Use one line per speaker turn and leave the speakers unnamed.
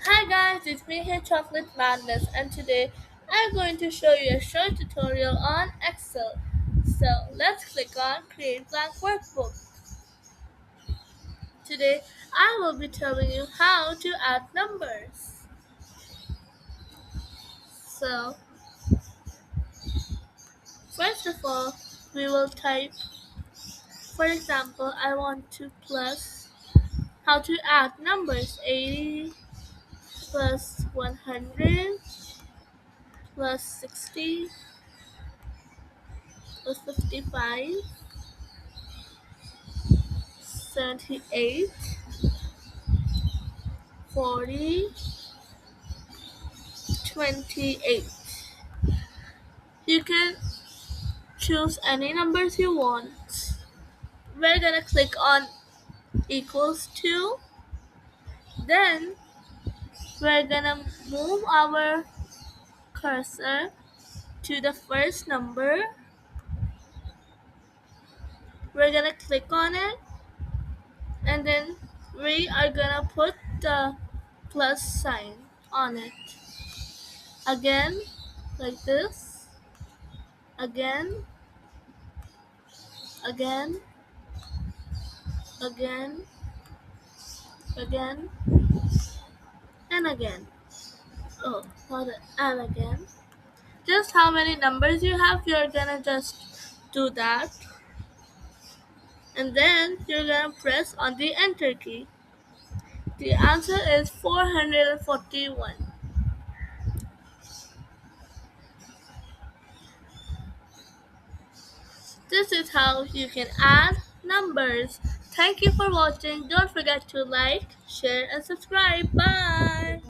Hi guys, it's me here Chocolate Madness and today I'm going to show you a short tutorial on Excel. So let's click on Create Blank Workbook. Today I will be telling you how to add numbers. So first of all, we will type, for example, I want to plus how to add numbers 80 plus 100 plus 60 plus 55 78 40 28. You can choose any numbers you want. We're gonna click on equals to. Then we're gonna move our cursor to the first number. We're gonna click on it and then we are gonna put the plus sign on it. Again, like this. Again, again, again, again, and again. Oh, hold it. And again. Just how many numbers you have, you're gonna just do that. And then you're gonna press on the enter key. The answer is 441. This is how you can add numbers. Thank you for watching. Don't forget to like, share, and subscribe. Bye!